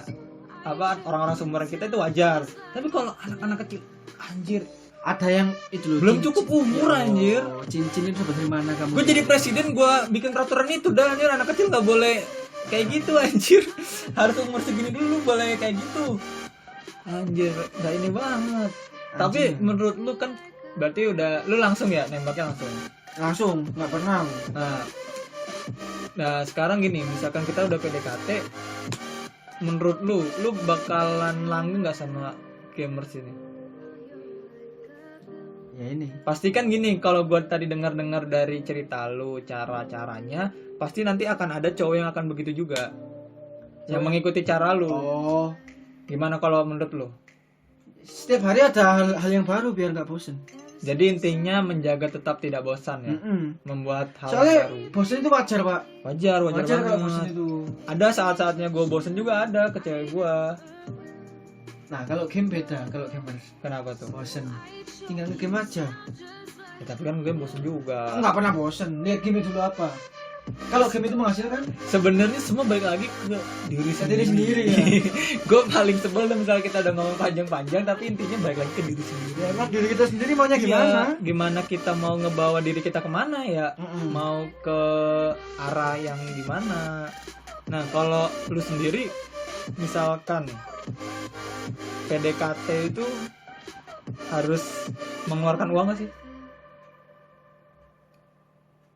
orang-orang seumuran kita itu wajar. Tapi kalau anak-anak kecil, anjir. Ada yang itu loh. Belum cukup umur anjir. Cincin itu dari mana kamu? Gue jadi presiden, gue bikin peraturan itu dah anjir, anak kecil nggak boleh kayak gitu anjir. Harus umur segini dulu boleh kayak gitu. Anjir, nggak ini banget. Anjir. Tapi menurut lu kan berarti udah lu langsung ya nembaknya langsung. Langsung, nggak pernah. Nah, sekarang gini, misalkan kita udah PDKT, menurut lu bakalan langgeng nggak sama gamers ini? Ya ini. Pasti kan gini, kalau gue tadi dengar-dengar dari cerita lu cara-caranya, pasti nanti akan ada cowok yang akan begitu juga. Yang mengikuti cara lu. Oh. Gimana kalau menurut lu? Setiap hari ada hal yang baru biar nggak bosen. Jadi intinya menjaga tetap tidak bosan ya. Membuat hal Soalnya yang baru. bosen itu wajar, Pak. Wajar Wajar kalau banget. bosen itu. Ada saat-saatnya gue bosen juga ada ke cewek gue. Nah, kalau game beda, kalau gamers. Kenapa tuh? Bosen. Tinggal game aja. Ya, tapi kan game bosen juga. Enggak pernah bosen. Lihat game dulu apa. Kalau game itu menghasilkan, Sebenarnya semua balik lagi ke diri sendiri ya. Gue paling sebel misalnya kita udah ngomong panjang-panjang, tapi intinya balik lagi ke diri sendiri. Ya emang diri kita sendiri maunya gimana? Iya, gimana kita mau ngebawa diri kita kemana ya? Mau ke arah yang gimana? Nah, kalau lu sendiri misalkan PDKT itu harus mengeluarkan uang gak sih?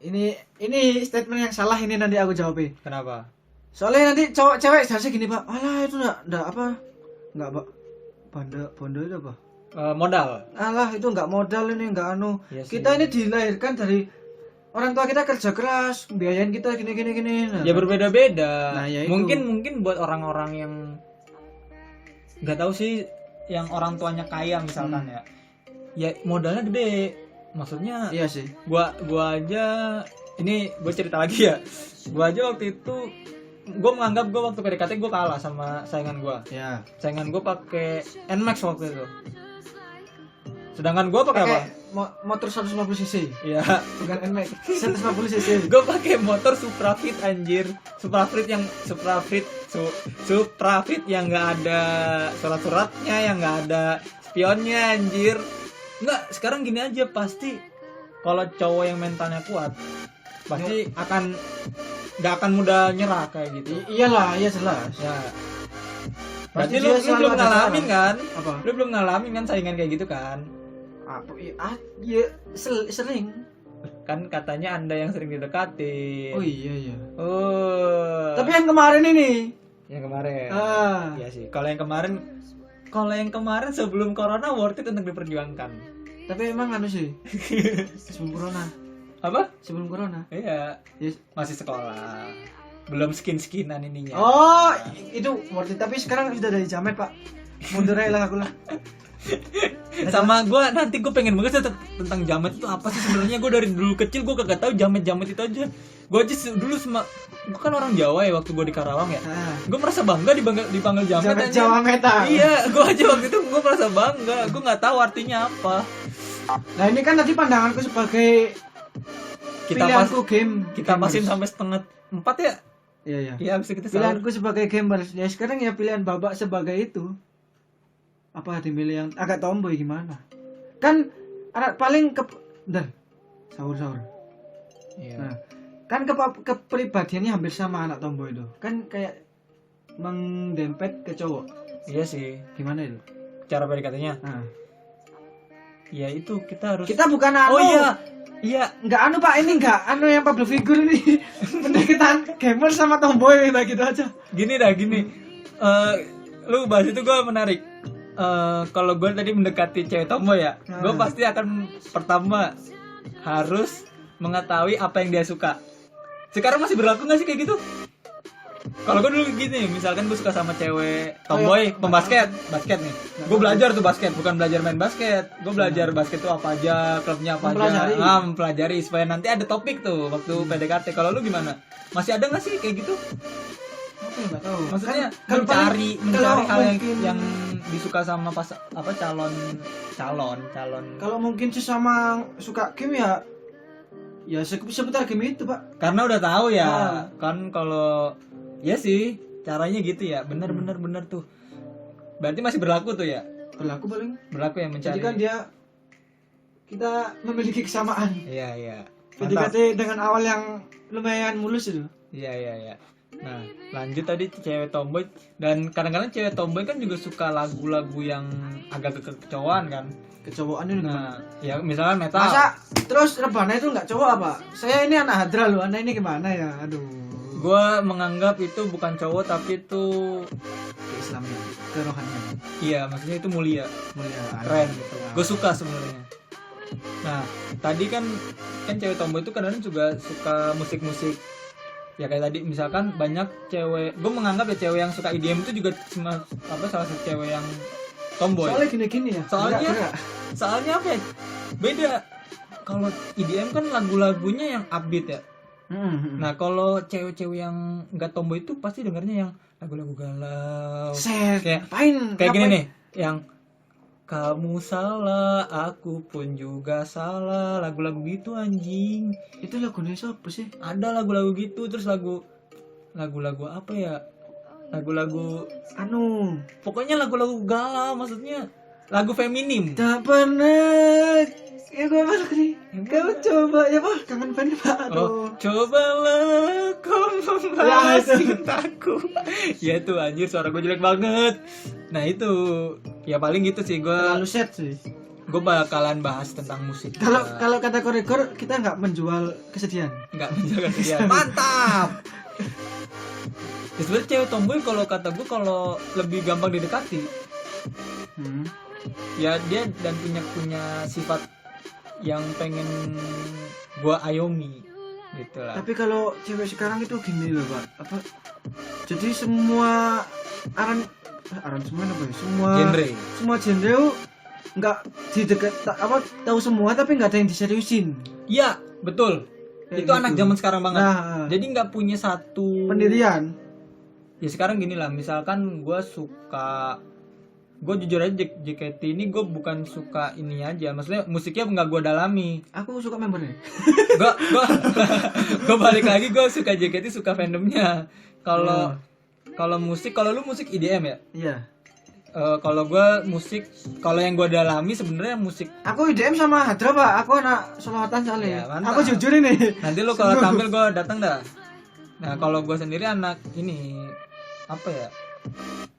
Ini statement yang salah, ini nanti aku jawabin. Kenapa? Soalnya nanti cowok cewek biasanya gini, Pak. Alah itu enggak apa? Enggak, Pak. Bondo itu apa? Modal. Alah itu enggak modal, ini enggak anu. Iya sih. Kita ini dilahirkan dari orang tua kita kerja keras, biayain kita gini. Nah, Ya berbeda-beda. Nah, ya itu. Mungkin buat orang-orang yang nggak tahu sih, yang orang tuanya kaya misalkan ya modalnya gede. Maksudnya iya sih. Gua aja, ini gue cerita lagi ya. Gua aja waktu itu, gue menganggap gue waktu PDKT gue kalah sama saingan gue. Ya. Saingan gue pakai Nmax waktu itu. Sedangkan gue pakai apa? Motor 150 cc. Ya, Bukan NMAX, 150 cc. gue pakai motor Suprafit anjir. Suprafit yang nggak ada surat-suratnya, yang nggak ada spionnya anjir. Nggak, sekarang gini aja, pasti kalau cowok yang mentalnya kuat pasti nggak akan mudah nyerah kayak gitu. Iyalah, iya jelas. Ya. Pasti Berarti lu belum ada ngalamin kan? Apa? Lu belum ngalamin kan saingan kayak gitu kan? Apa? Iya, sering. Kan katanya Anda yang sering didekati. Oh iya. Oh. Tapi yang kemarin ini. Yang kemarin. Ah. Iya sih. Kalau yang kemarin sebelum corona worth it untuk diperjuangkan. Tapi emang anu sih. Sebelum corona. Apa? Sebelum corona. Iya. Yes. Masih sekolah. Belum skinan ininya. Oh, itu worth it. Tapi sekarang sudah dari jamet, Pak. Mundur aja lah aku lah. Sama gue nanti gue pengen banget tentang jamet itu apa sih sebenarnya. Gue dari dulu kecil gue kagak tahu jamet itu aja. Gue aja dulu gue kan orang Jawa ya, waktu gue di Karawang ya. Gue merasa bangga dipanggil jamet aja. Jawa meta. Iya, gue aja waktu itu gue merasa bangga. Gue nggak tahu artinya apa. Nah ini kan tadi pandanganku sebagai pilihanku game. Kita pasin sampai 3:30 ya. Iya. Iya, bisa kita pilihanku sebagai gamers. Ya sekarang ya pilihan Babak sebagai itu. Apa dimilih yang agak tomboy gimana? Kan anak paling sahur. Iya. Nah, kan kepribadiannya hampir sama anak tomboy itu. Kan kayak mendempet ke cowok. Iya sih. Gimana itu? Cara PDKT-nya? Nah. Ya itu kita harus. Kita bukan anu. Oh iya. Iya, enggak anu Pak, ini enggak anu yang public figure ini. Pendekatan gamer sama tomboy kayak gitu aja. Gini. Lu bahas itu gue menarik. Kalau gue tadi mendekati cewek tomboy ya, gue pasti akan pertama harus mengetahui apa yang dia suka. Sekarang masih berlaku nggak sih kayak gitu? Kalau gue dulu gini, misalkan gue suka sama cewek tomboy, basket nih. Gue belajar tuh basket, bukan belajar main basket. Gue belajar basket tuh apa aja, klubnya apa aja. Mempelajari supaya nanti ada topik tuh waktu PDKT. Kalau lu gimana? Masih ada nggak sih kayak gitu? Apa ya, nggak tahu. Maksudnya kan mencari hal yang disuka sama calon. Kalau mungkin sesama suka game ya seputar game itu Pak. Karena udah tahu ya. Kan kalau ya sih caranya gitu ya. Bener tuh. Berarti masih berlaku tuh ya. Berlaku ya mencari. Jadi kan kita memiliki kesamaan. Iya. PDKT dengan awal yang lumayan mulus itu. Iya. Nah, lanjut tadi cewek tomboy, dan kadang-kadang cewek tomboy kan juga suka lagu-lagu yang agak kecowokan kan. Kecowokan itu Nah, ya misalnya metal. Masa terus Rebana itu enggak cowok apa? Saya ini anak hadra loh, Anda ini gimana ya? Aduh. Gua menganggap itu bukan cowok tapi itu keislamian, kerohanian. Iya, maksudnya itu mulia, Mulia. keren gitu. Gue suka sebenarnya. Nah, tadi kan cewek tomboy itu kadang juga suka musik-musik. Ya kayak tadi misalkan banyak cewek, gue menganggap ya cewek yang suka EDM itu juga salah satu cewek yang tomboy. Soalnya gini-gini ya. Soalnya apa ya? Beda. Kalau EDM kan lagu-lagunya yang upbeat ya. Nah, kalau cewek-cewek yang enggak tomboy itu pasti dengarnya yang lagu-lagu galau. Kayak gini nih, yang kamu salah, aku pun juga salah, lagu-lagu gitu anjing. Itu lagunya siapa sih? Ada lagu-lagu gitu, terus lagu-lagu apa ya? Lagu-lagu pokoknya lagu-lagu galau, maksudnya lagu feminim. Tak pernah ya gue masuk nih. Kau coba ya Pak, kangen banget Pak. Cobalah kau membalas cintaku. Ya itu anjir, suara gue jelek banget. Nah itu ya paling gitu sih, gue terlalu sad sih. Gue bakalan bahas tentang musik. Kalau kata korekor, kita nggak menjual kesedihan. Mantap. Ya, sebenarnya cewek tomboy kalau kata gue kalau lebih gampang didekati. Ya dia dan punya sifat yang pengen gue ayomi gitu lah. Tapi kalau cewek sekarang itu gini loh Pak, jadi semua aransemen apa ya? Semua genre nggak didekat tahu semua tapi nggak ada yang diseriusin. Iya betul. Itu gitu. Anak zaman sekarang banget. Jadi nggak punya satu pendirian. Ya sekarang gini lah, misalkan gue jujur aja JKT ini gue bukan suka ini aja, maksudnya musiknya nggak gue dalami. Aku suka membernya. gue balik lagi, gue suka JKT, suka fandomnya. Kalau musik, kalau lu musik EDM ya? Iya. Kalau gue musik, kalau yang gue dalami sebenarnya musik. Aku EDM sama Hadra Pak, aku anak solawatan soalnya. Ya, aku jujur ini. Nanti lu kalau tampil gue datang dah. Nah kalau gue sendiri anak ini apa ya?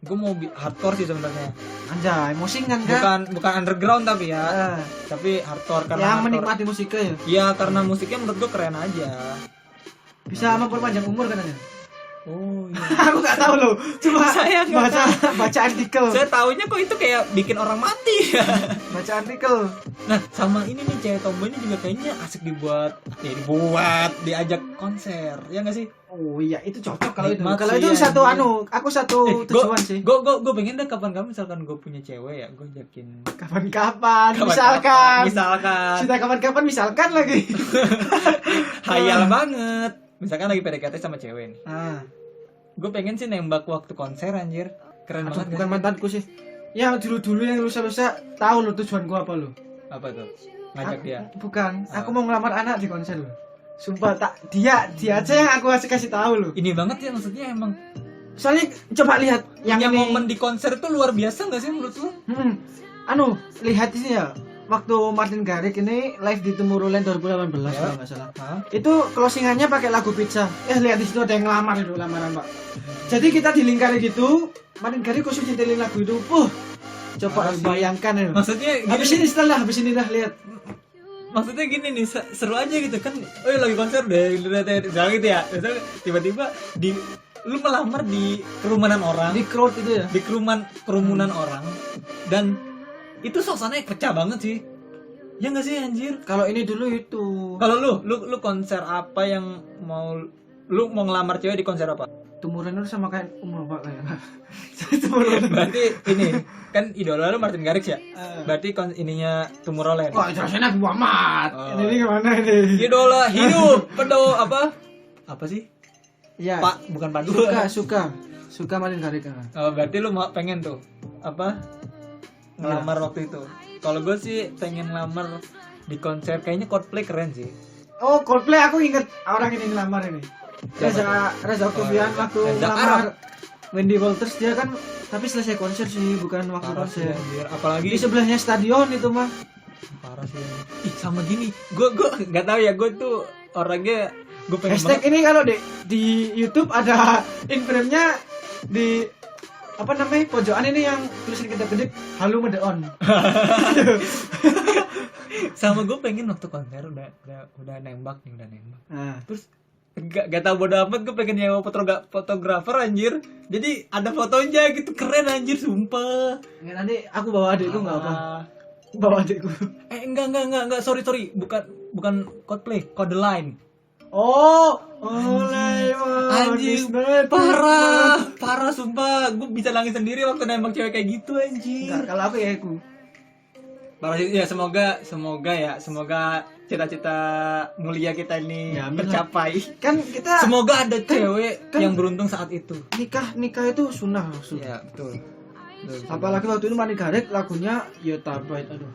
Gue mau hardcore sih sebenarnya. Anjay, musik kan? Bukan underground tapi ya. Tapi hardcore karena yang menikmati musiknya ya. Iya, karena musiknya menurut gue keren aja. Bisa memperpanjang umur katanya. Oh iya. Aku nggak tahu loh. Cuma saya baca artikel. Saya taunya kok itu kayak bikin orang mati. Baca artikel. Nah, sama ini nih cewek tomboy ini juga kayaknya asik diajak konser. Ya nggak sih? Oh iya, itu cocok kalau itu. Kalau itu satu aku satu tujuan sih. Gue pengen deh kapan-kapan misalkan gue punya cewek ya, gue ajakin. Kapan-kapan. Misalkan. Sudah kapan-kapan misalkan lagi. Hayal banget. Misalkan lagi PDKT sama cewek nih. Gue pengen sih nembak waktu konser anjir. Keren banget. Bukan mantanku sih. Ya dulu yang lusa-lusa tahu lo tujuan gue apa lo? Apa tuh? Ngajak dia. Bukan, aku mau ngelamar anak di konser lo. Sumpah dia aja yang aku kasih tahu lo. Ini banget ya, maksudnya emang. Soalnya coba lihat yang ini, momen di konser tuh luar biasa enggak sih menurut lo? Lihat ini ya. Waktu Martin Garrix ini live di Tomorrowland 2018 kalau nggak salah. Itu closingannya pakai lagu Pizza. Lihat di situ ada yang ngelamar itu, lamaran Pak. Jadi kita dilingkari gitu, Martin Garrix khusus nyetelin lagu itu. Coba bayangkan ya. Maksudnya habis ini dah lihat. Maksudnya gini nih, seru aja gitu kan. Lagi konser deh, jangan gitu ya. Tiba-tiba lu melamar di kerumunan orang, di crowd itu ya. Di kerumunan orang dan itu suasananya pecah banget sih. Ya nggak sih anjir? Kalau ini dulu itu. Kalau lu konser apa yang lu mau ngelamar cewek di konser apa? Tomorrowland sama kayak Pak kayak. Berarti ini kan idola lu Martin Garrix ya? Berarti ininya Tomorrowland. Wah, jelasnya Nabi Muhammad. Ini gimana ini? Idola hidup pedo apa? Apa sih? Iya. Pak, bukan Pandu. Suka Martin Garrix. Berarti lu mau pengen tuh apa? Ngelamar waktu itu. Kalau gue sih pengen ngelamar di konser, kayaknya Coldplay keren sih. Oh, Coldplay aku inget orang ini ngelamar ini. Reza Octavian waktu ngelamar Wendy Walters, dia kan tapi selesai konser sih, bukan waktu konser. Apalagi di sebelahnya stadion itu mah. Parah sih. Sama gini. Gue enggak tahu ya, gue tuh orangnya gue pengen hashtag banget. Ini kalau di YouTube ada in frame-nya di apa namanya pojokan ini yang tulisan kedip-kedip halu medeon. Sama gue pengen waktu konser udah nembak. Terus gak tau bodo amat, gue pengen nyewa fotografer anjir. Jadi ada fotonya gitu, keren anjir sumpah. Nanti aku bawa adikku nggak apa. bawa adikku. Enggak, sorry, bukan Coldplay, Codeline. Mulai Anjing, parah sumpah, gue bisa nangis sendiri waktu nembak cewek kayak gitu anjing. Enggak, kalau aku ya aku. Parah sih, ya semoga cita-cita mulia kita ini Ya, tercapai. Kan kita Semoga ada cewek yang beruntung saat itu. nikah itu sunnah langsung. Iya, betul. Apalagi waktu itu Mani Garek lagunya ya tabait, aduh.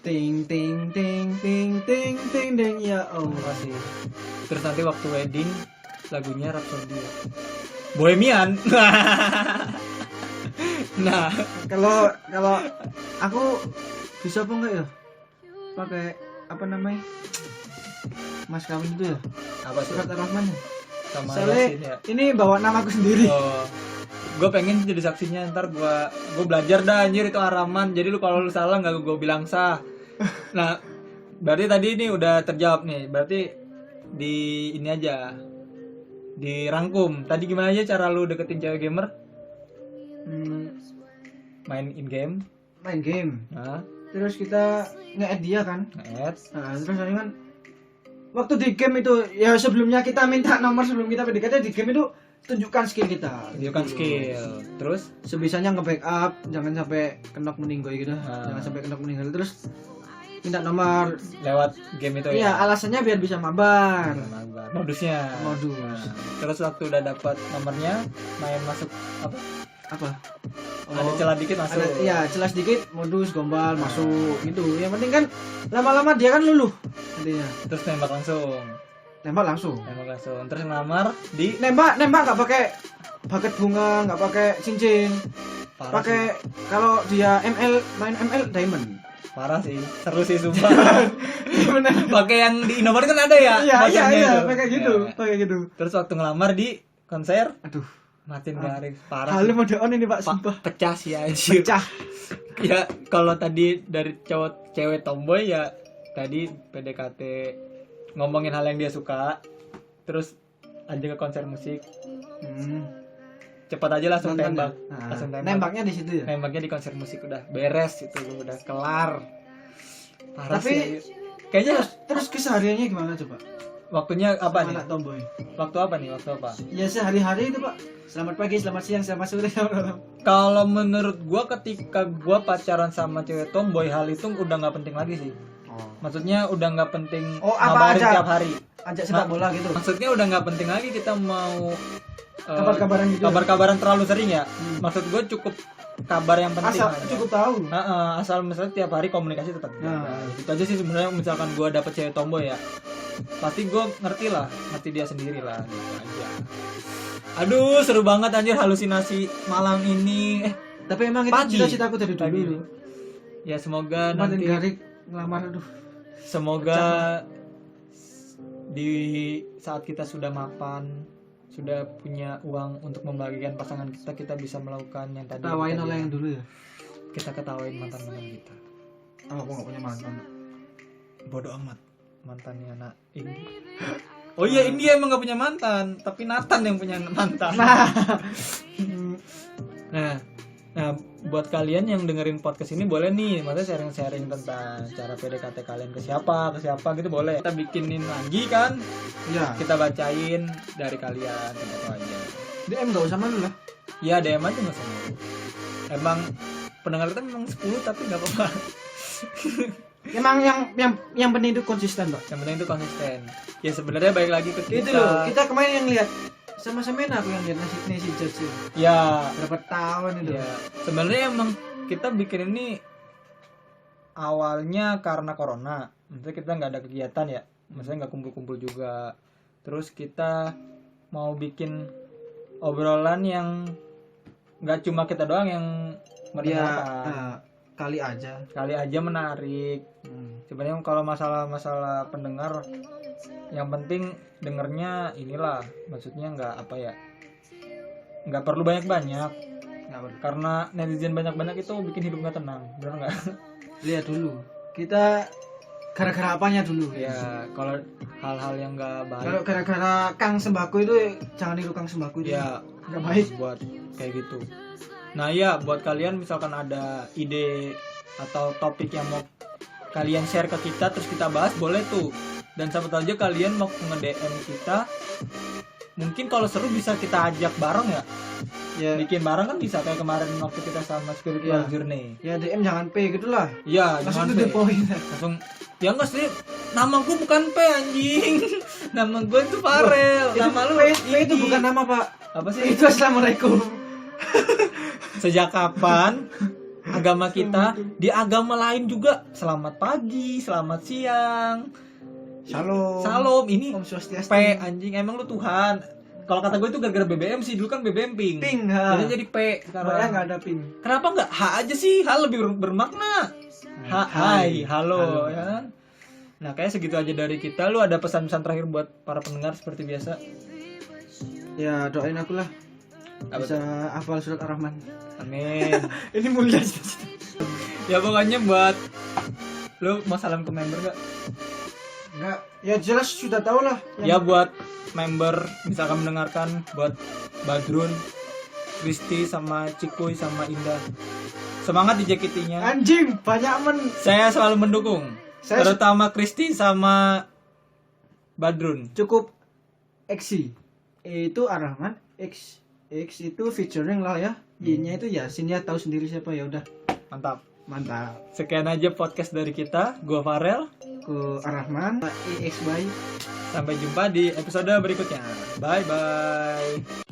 Ting ting ting ting ting ting ting ya Allah sih. Terus nanti waktu wedding lagunya Rhapsody. Bohemian. Nah, kalau aku bisa apa enggak ya? Pakai apa namanya? Mas kawin itu ya? apa tuh? Surat Ar-Rahman ya? Sama Soalnya Yasin ya. ini bawa namaku sendiri. Gue pengen jadi saksinya, ntar gue belajar dah anjir itu haraman. Jadi lu kalau lu salah nggak gue bilang sah. Nah, berarti tadi ini udah terjawab nih. Berarti di ini aja dirangkum. Tadi gimana aja cara lu deketin cewek gamer? Main in game. Nah, Terus kita nge-add dia kan? nge-add. Nah, terus kan waktu di game itu ya sebelumnya kita minta nomor sebelum kita PDKT di game itu tunjukkan skill kita. Tunjukkan skill. Terus sebisanya nge-backup, jangan sampai kenok meninggal gitu. Jangan sampai kenok meninggal. Terus minta nomor lewat game itu iya, ya. alasannya biar bisa mabar. Modusnya. Modus. Nah, terus waktu udah dapat nomornya, main masuk apa? Ada celah dikit masuk. Iya, celah dikit, modus gombal masuk gitu. Yang penting kan lama-lama dia kan luluh. Intinya. Terus nembak langsung. Nembak langsung. Terus ngelamar di nembak nggak pakai paket bunga, nggak pakai cincin. Pakai kalau dia main ML diamond. Parah sih, seru sih sumpah. Pakai yang di Indomaret kan ada ya? Iya, pakai gitu, ya. pakai gitu. Terus waktu ngelamar di konser, aduh, matiin garis, parah. Halim mode on ini Pak, sumpah. Pecah sih anjir. Pecah. Ya kalau tadi dari cewek tomboy ya tadi PDKT ngomongin hal yang dia suka, terus ajak ke konser musik. Cepat aja langsung tembak. Langsung tembak. Nembaknya di situ ya. Nembaknya di konser musik udah beres itu, udah kelar. Parah tapi sih. Kayaknya terus kesehariannya gimana coba? Waktunya apa nih? Anak tomboy. Waktu apa nih? Waktu apa? Ya sehari-hari itu Pak. Selamat pagi, selamat siang, selamat sore, selamat malam. Kalau menurut gua ketika gua pacaran sama cewek tomboy, hal itu udah nggak penting lagi sih. Maksudnya udah nggak penting ngabarin tiap hari. Ajak sepak bola gitu. Maksudnya udah nggak penting lagi kita mau kabar-kabaran gitu. Kabar-kabaran terlalu sering ya. Maksud gue cukup kabar yang penting. Asal cukup tahu. Asal misalnya tiap hari komunikasi tetap. Itu aja sih sebenarnya. Misalkan gue dapet cewek tomboy ya, pasti gue ngerti dia sendiri lah gitu aja. Aduh seru banget anjir halusinasi malam ini. Tapi emang itu cita-citaku dari dulu. Ya semoga nanti ngelamar, aduh. Semoga di saat kita sudah mapan, sudah punya uang untuk membagikan pasangan kita bisa melakukan yang tadi. Ketawain oleh yang dulu ya. Kita ketawain mantan-mantan kita. Aku gak punya mantan. Bodoh amat mantannya anak ini. Oh iya, India emang gak punya mantan, tapi Nathan yang punya mantan. Nah, buat kalian yang dengerin podcast ini boleh nih, maksudnya sharing-sharing tentang cara PDKT kalian ke siapa gitu boleh. Kita bikinin lagi kan? Iya. Kita bacain dari kalian gitu aja. DM enggak usah malu lah. Iya, DM aja enggak usah malu. Emang pendengar kita memang 10 tapi enggak apa-apa. Emang yang penting itu konsisten, Pak. Yang penting itu konsisten. Ya sebenarnya balik lagi ke kita. Itu loh, kita kemarin yang lihat sama-sama aku yang lihat nasi judge. Ya, berapa tahun itu? Ya, sebenarnya emang kita bikin ini awalnya karena corona. Maksudnya kita nggak ada kegiatan ya, maksudnya nggak kumpul-kumpul juga. Terus kita mau bikin obrolan yang nggak cuma kita doang yang mendengarkan. Kali aja menarik. Sebenarnya kalau masalah pendengar, yang penting dengernya inilah, maksudnya nggak perlu banyak karena netizen banyak itu bikin hidup nggak tenang, benar nggak? Lihat dulu kita gara-gara apanya dulu ya. Kalau hal-hal yang nggak baik, kalau gara-gara Kang Sembako itu jangan niru Kang Sembako itu ya nggak baik buat kayak gitu. Nah ya, buat kalian misalkan ada ide atau topik yang mau kalian share ke kita terus kita bahas, boleh tuh. Dan siapa tahu aja kalian mau nge-DM kita, mungkin kalau seru bisa kita ajak bareng ya. Ya, Bikin bareng kan bisa, kayak kemarin waktu kita sama Spiritual Ya. Journey. ya DM jangan P gitulah. Iya, Langsung jangan to the P. point. Langsung ya enggak sih, nama gue bukan P anjing. Nama gue itu Farel. Nama lu P itu bukan nama, Pak. apa sih? Itu Assalamualaikum. Sejak kapan agama kita di agama lain juga selamat pagi, selamat siang, Shalom. salam, ini Om Swastiastu. P anjing, emang lu Tuhan. Kalau kata gue itu gara-gara BBM sih, dulu kan BBM pink. Pink, ha. Jadi P Makanya sekarang. nggak ada ping. Kenapa nggak H aja sih? H lebih bermakna. Hai, halo, ya kan? Nah, kayak segitu aja dari kita. Lu ada pesan-pesan terakhir buat para pendengar seperti biasa? Ya doain aku lah Apa bisa hafal surat Ar-Rahman. Amin. Ini mulia. Ya pokoknya buat lu mau salam ke member gak? Enggak. Ya jelas sudah tahu lah. Ya buat member misalkan mendengarkan, buat Badrun, Kristi sama Cikuy sama Indah. Semangat di JKT-nya. Anjing, banyak Saya selalu mendukung. Saya Terutama Kristi sama Badrun. cukup X itu Ar-Rahman, X itu featuring lah ya. Y-nya itu Yasin, ya tahu sendiri siapa, ya udah. Mantap. Mantap. Sekian aja podcast dari kita. Gua Farel. Ke Ar-Rahman, EXY. Sampai jumpa di episode berikutnya. Bye bye.